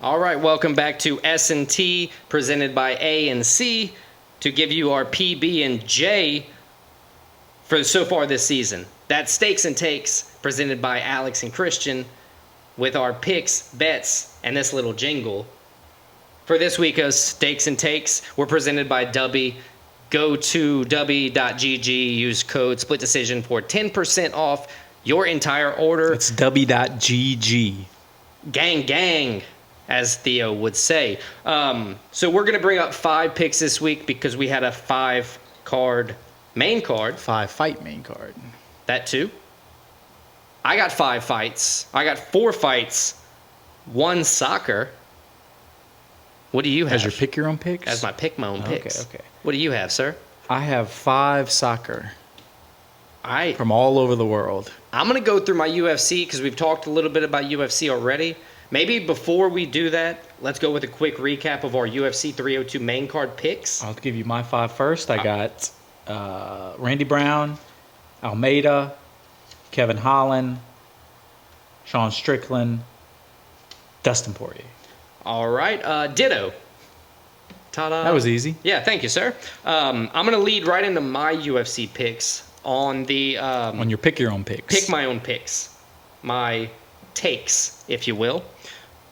All right, welcome back to S&T, presented by A and C, to give you our PB and J for so far this season. That's Stakes and Takes, presented by Alex and Christian, with our picks, bets, and this little jingle. For this week of Stakes and Takes, we're presented by Dubby. Go to dubby.gg, use code split decision for 10% off your entire order. It's dubby.gg. Gang, gang, as Theo would say. So we're going to bring up 5 picks this week because we had a 5-card main card. 5-fight main card. That too. I got 5 fights. I got 4 fights, 1 soccer. What do you have? As your pick your own picks? As my pick my own picks. Okay. What do you have, sir? I have 5 soccer. I From all over the world. I'm going to go through my UFC because we've talked a little bit about UFC already. Maybe before we do that, let's go with a quick recap of our UFC 302 main card picks. I'll give you my 5 first. I got Randy Brown, Almeida, Kevin Holland, Sean Strickland, Dustin Poirier. All right. Ditto. Ta-da. That was easy. Yeah, thank you, sir. I'm going to lead right into my UFC picks on the... on your pick your own picks. Pick my own picks. My takes, if you will.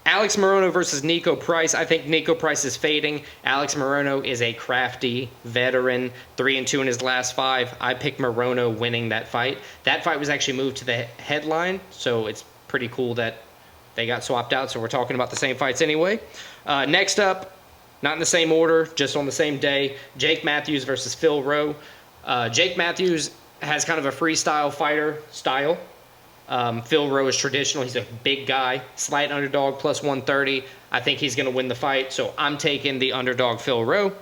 Alex Morono versus Nico Price. I think Nico Price is fading. Alex Morono is a crafty veteran, 3-2 in his last 5. I picked Morono winning that fight. That fight was actually moved to the headline, so it's pretty cool that they got swapped out, so we're talking about the same fights anyway. Next up, not in the same order, just on the same day, Jake Matthews versus Phil Rowe. Jake Matthews has kind of a freestyle fighter style. Phil Rowe is traditional. He's a big guy, slight underdog, plus 130. I think he's going to win the fight, so I'm taking the underdog Phil Rowe.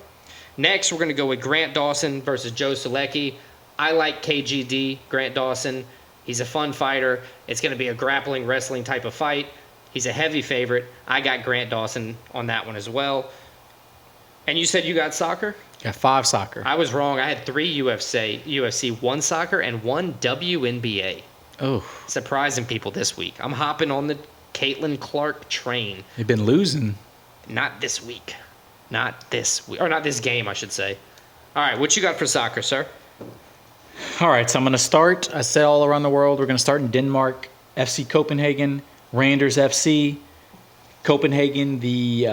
Next, we're going to go with Grant Dawson versus Joe Solecki. I like KGD, Grant Dawson. He's a fun fighter. It's going to be a grappling, wrestling type of fight. He's a heavy favorite. I got Grant Dawson on that one as well. And you said you got soccer? Got 5 soccer. I was wrong. I had 3 UFC, 1 soccer, and 1 WNBA. Oh. Surprising people this week. I'm hopping on the Caitlin Clark train. You've been losing. Not this week. Not this week. Or not this game, I should say. All right, what you got for soccer, sir? All right, so I'm going to start. I said all around the world. We're going to start in Denmark. FC Copenhagen, Randers FC. Copenhagen, the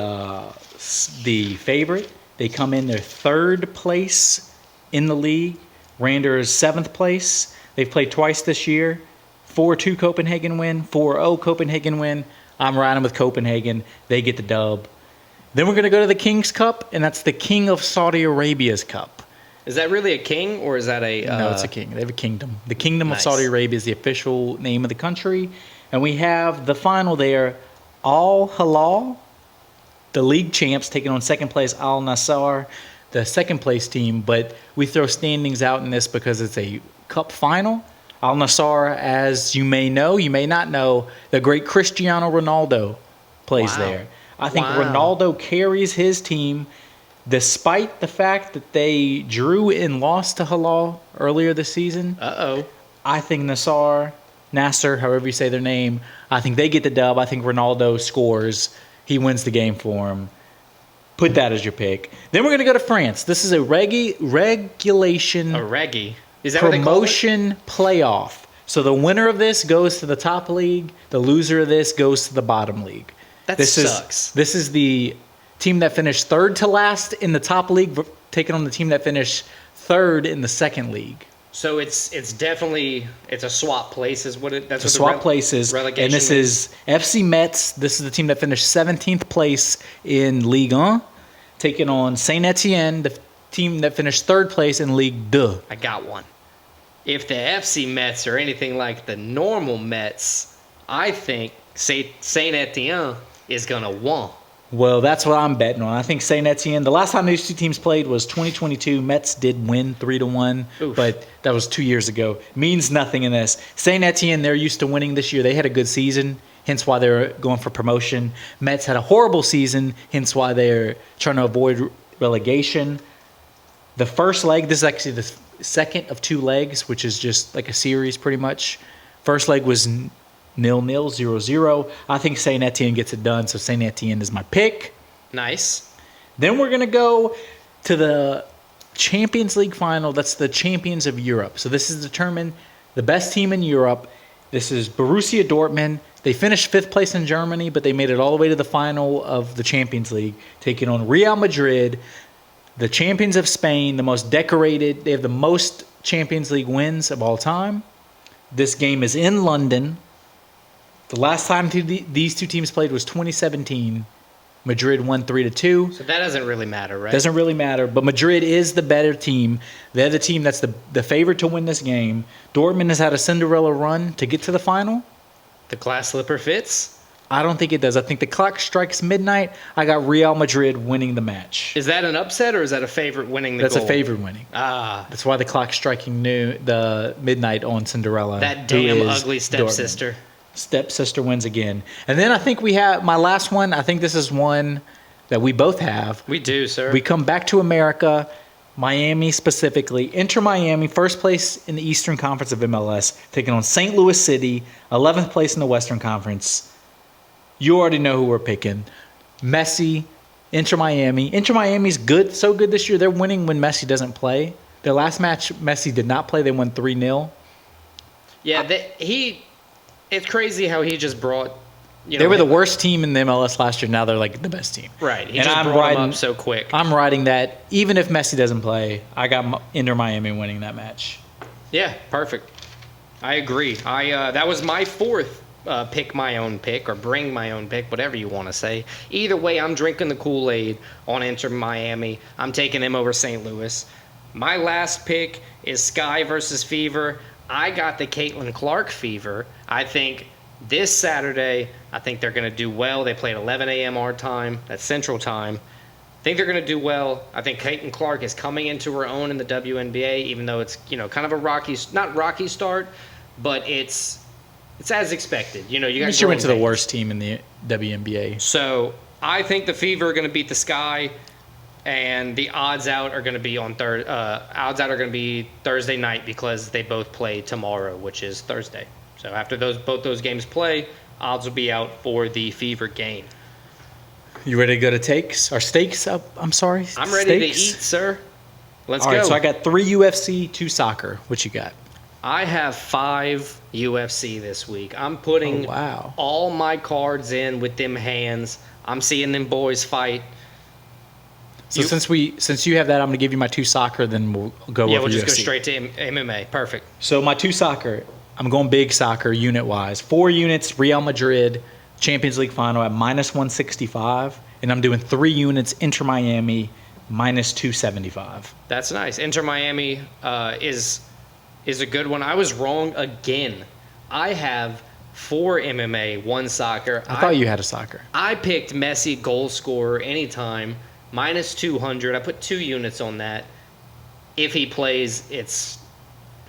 favorite. They come in their 3rd place in the league. Randers 7th place. They've played twice this year. 4-2 Copenhagen win, 4-0 Copenhagen win. I'm riding with Copenhagen. They get the dub. Then we're going to go to the King's Cup, and that's the King of Saudi Arabia's Cup. Is that really a king, or is that a... No, it's a king. They have a kingdom. The Kingdom Nice. of Saudi Arabia is the official name of the country. And we have the final there, Al Hilal, the league champs, taking on 2nd place Al Nassr, the 2nd place team. But we throw standings out in this because it's a cup final. Al Nassr, as you may know, you may not know, the great Cristiano Ronaldo plays there. I think Ronaldo carries his team, despite the fact that they drew and lost to Hilal earlier this season. I think Nasser, however you say their name, I think they get the dub. I think Ronaldo scores. He wins the game for him. Put that as your pick. Then we're going to go to France. This is a regulation... Is that promotion playoff. So the winner of this goes to the top league. The loser of this goes to the bottom league. This sucks. This is the team that finished 3rd to last in the top league, taking on the team that finished 3rd in the 2nd league. So it's definitely a swap places. That's what swap places. Relegation and this is FC Metz. This is the team that finished 17th place in Ligue 1, taking on Saint Etienne, the team that finished 3rd place in Ligue 2. I got one. If the FC Mets are anything like the normal Mets, I think Saint Etienne is going to win. Well, that's what I'm betting on. I think Saint Etienne, the last time these 2 teams played was 2022. Mets did win 3-1, but that was 2 years ago. Means nothing in this. Saint Etienne, they're used to winning this year. They had a good season, hence why they're going for promotion. Mets had a horrible season, hence why they're trying to avoid relegation. The first leg, this is actually the second of 2 legs, which is just like a series pretty much. First leg was 0-0, 0-0. I think Saint Etienne gets it done, so Saint Etienne is my pick. Nice. Then we're going to go to the Champions League final. That's the champions of Europe. So this is determined the best team in Europe. This is Borussia Dortmund. They finished 5th place in Germany, but they made it all the way to the final of the Champions League, taking on Real Madrid, the champions of Spain, the most decorated. They have the most Champions League wins of all time. This game is in London. The last time these two teams played was 2017. Madrid won 3-2. So that doesn't really matter, right? Doesn't really matter, but Madrid is the better team. They're the team that's the favorite to win this game. Dortmund has had a Cinderella run to get to the final. The glass slipper fits? I don't think it does. I think the clock strikes midnight. I got Real Madrid winning the match. Is that an upset or is that a favorite winning the That's goal? a favorite winning. That's why the clock's striking the midnight on Cinderella. That damn ugly stepsister. Stepsister wins again. And then I think we have my last one. I think this is one that we both have. We do, sir. We come back to America, Miami specifically. Inter Miami, first place in the Eastern Conference of MLS, taking on St. Louis City, 11th place in the Western Conference. You already know who we're picking. Messi, Inter Miami. Inter Miami's good, so good this year. They're winning when Messi doesn't play. Their last match, Messi did not play. They won 3-0. Yeah, it's crazy how he just brought. They were the worst team in the MLS last year. Now they're like the best team. Right. He just brought them up so quick. I'm riding that. Even if Messi doesn't play, I got Inter Miami winning that match. Yeah, perfect. I agree. That was my fourth pick my own pick or bring my own pick, whatever you want to say. Either way, I'm drinking the Kool-Aid on Inter Miami. I'm taking them over St. Louis. My last pick is Sky versus Fever. I got the Caitlin Clark Fever. I think this Saturday, I think they're going to do well. They play at 11 a.m. our time. That's Central Time. I think they're going to do well. I think Caitlin Clark is coming into her own in the WNBA, even though it's kind of a not rocky start, but it's as expected. You got. She went to the worst team in the WNBA. So I think the Fever are going to beat the Sky. And the odds out are going to be Thursday night because they both play tomorrow, which is Thursday. So after both those games play, odds will be out for the Fever game. You ready to go to takes or steaks? I'm sorry. I'm ready to eat, sir. Let's go. All right, so I got 3 UFC, 2 soccer. What you got? I have 5 UFC this week. I'm putting all my cards in with them hands. I'm seeing them boys fight. So since you have that, I'm going to give you my 2 soccer, then we'll go over UFC. Yeah, we'll just go straight to MMA. Perfect. So my 2 soccer, I'm going big soccer unit-wise. 4 units, Real Madrid, Champions League final at -165. And I'm doing 3 units, Inter Miami, -275. That's nice. Inter Miami is a good one. I was wrong again. I have 4 MMA, 1 soccer. I thought you had a soccer. I picked Messi goal scorer anytime. -200. I put 2 units on that. If he plays,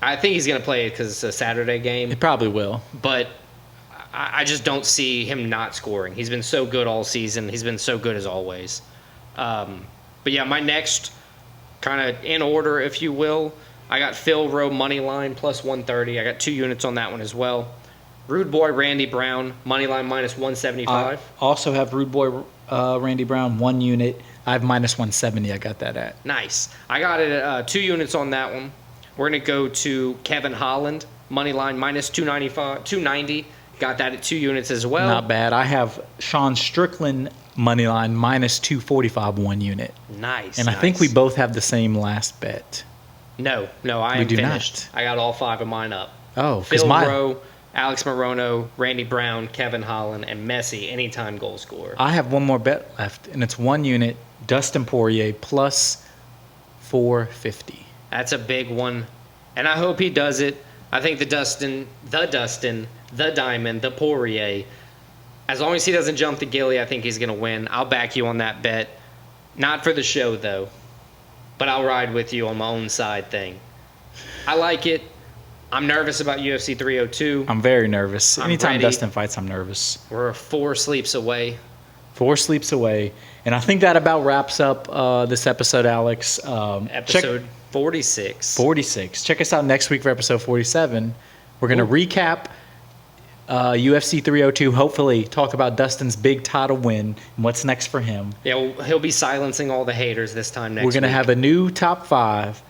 I think he's going to play it because it's a Saturday game. It probably will. But I just don't see him not scoring. He's been so good all season. He's been so good as always. But yeah, my next, kind of in order, if you will, I got Phil Rowe money line +130. I got 2 units on that one as well. Rude Boy Randy Brown money line -175. I also have Rude Boy Randy Brown 1 unit. I have -170. I got that at. Nice. I got it at 2 units on that one. We're going to go to Kevin Holland, money line -295, 290. Got that at 2 units as well. Not bad. I have Sean Strickland, money line -245, 1 unit. Nice. And I think we both have the same last bet. No, I am finished. I got all 5 of mine up. Oh, Phil Rowe, Alex Morono, Randy Brown, Kevin Holland, and Messi, anytime goal scorer. I have one more bet left, and it's 1 unit, Dustin Poirier, +450. That's a big one, and I hope he does it. I think the Diamond, the Poirier, as long as he doesn't jump the Gilly, I think he's going to win. I'll back you on that bet. Not for the show, though, but I'll ride with you on my own side thing. I like it. I'm nervous about UFC 302. I'm very nervous. Anytime Dustin fights, I'm nervous. We're 4 sleeps away. 4 sleeps away. And I think that about wraps up this episode, Alex. Episode 46. 46. Check us out next week for episode 47. We're going to recap UFC 302. Hopefully, talk about Dustin's big title win and what's next for him. Yeah, well, he'll be silencing all the haters this time next week. We're going to have a new top 5.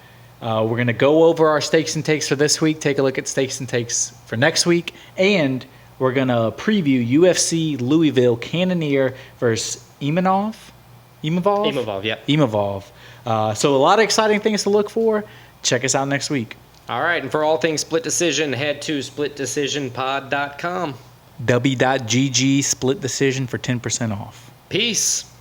We're going to go over our stakes and takes for this week, take a look at stakes and takes for next week, and we're going to preview UFC Louisville Cannonier versus Imavov, yeah. Imavov. So a lot of exciting things to look for. Check us out next week. All right, and for all things Split Decision, head to splitdecisionpod.com. w.gg split decision for 10% off. Peace.